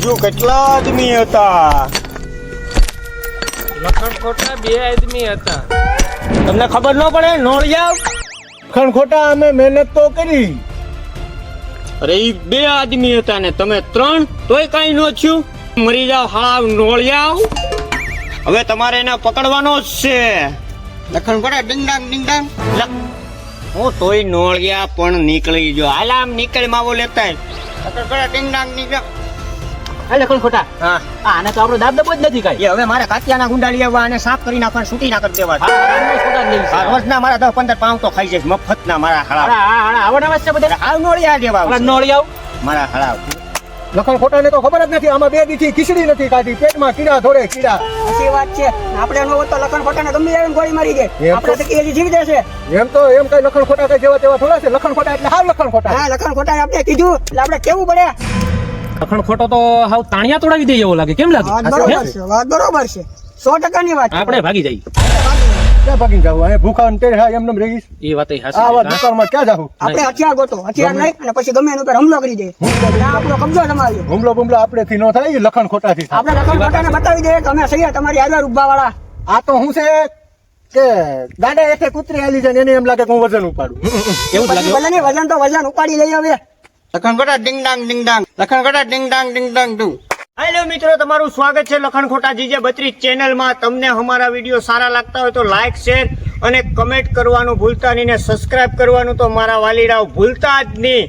બીજું કેટલા આદમી હતા? લખણ ખોટા 2 આદમી હતા. તમને ખબર ન પડે? નોળિયા લખણ ખોટા અમે મહેનત તો કરી. અરે ઈ 2 આદમી હતા ને તમે 3, તોય કઈ ન થયું. મરી જાવ હાવ નોળિયા. હવે તમારે એને પકડવાનો જ છે. લખણ ખોટા ડિંગ ડાંગ હું તોય નોળિયા પણ નીકળી ગયો. હાલ આમ નીકળી માવો લેતા. લખણ ખોટા ડિંગ ડાંગ લખણ ખોટા હા આને તો આપણો દાબદબો જ નથી કાંઈ. એ હવે મારે કાતિયાના ગુંડાળી આવવા અને સાફ કરી નાખવા, છૂટી ના કરી દેવા. હા, રોજના મારા 10-15 પાઉં તો ખાઈ જાય મફતના મારા હળાવ. આવવાના છે બધા હાવ નોળિયા જેવા આવશે. નોળિયાઓ મારા હળાવ. લખણ ખોટા ને તો ખબર જ નથી. આમાં 2 દીથી ખીચડી નથી ખાધી. પેટમાં કીડા થોડે કીડા. સાચી વાત છે. આપણે નો હોત તો લખણ ખોટા ને ગમે એવી ગોળી મારી દે. એમ આપણે તો- તો કે જીવી દેશે. એમ તો એમ કઈ લખણ ખોટા કઈ જેવા તેવા થોડા છે. લખણ ખોટા એટલે હાવ લખણ ખોટા. હા લખણ ખોટા આપણે કીધું એટલે આપણે કેવું પડે. લખણ ખોટો તો હાવ તાણિયા તોડાવી દે એવો લાગે. કેમ લાગે? વાત બરોબર છે, વાત બરોબર છે. 100% ની વાત છે. આપણે ભાગી જઈએ. ક્યાં ભાગીને જાવું? અહીંયા ભૂખા ને તેરે હા એમને એમ રહીશ. એ વાત આ વાત દુકાનમાં ક્યાં જાવું? આપણે હથિયાર ગોતો, હથિયાર લઈ અને પછી ગમે એના ઉપર હુમલો કરી દે. ના આપણો કબજો જમાવીએ. હુમલો બુમલો આપણેથી ન થાય. લખણ ખોટા થી થાય. આપણે લખણ ખોટાને બતાવી દઈએ કે અમે સહી તમારી હાજર ઉભા વાળા. આ તો હું છે કે દાડા એઠે કૂતરી આલી જાય ને એને એમ લાગે કે હું વજન ઉપાડું. એવું જ લાગે. ભલે ને વજન તો વજન ઉપાડી લઈ હવે. લખણ ખોટા ડિંગ ડાંગ લખણ ખોટા ડિંગ ડાંગ તું. હેલો મિત્રો, તમારું સ્વાગત છે લખણ ખોટા જીજે 32 ચેનલમાં. તમને અમારા વિડીયો સારા લાગતા હોય તો લાઈક, શેર અને કમેન્ટ કરવાનું ભૂલતા નહીં ને સબસ્ક્રાઇબ કરવાનું તો મારા વાલીરાવ ભૂલતા જ નહીં.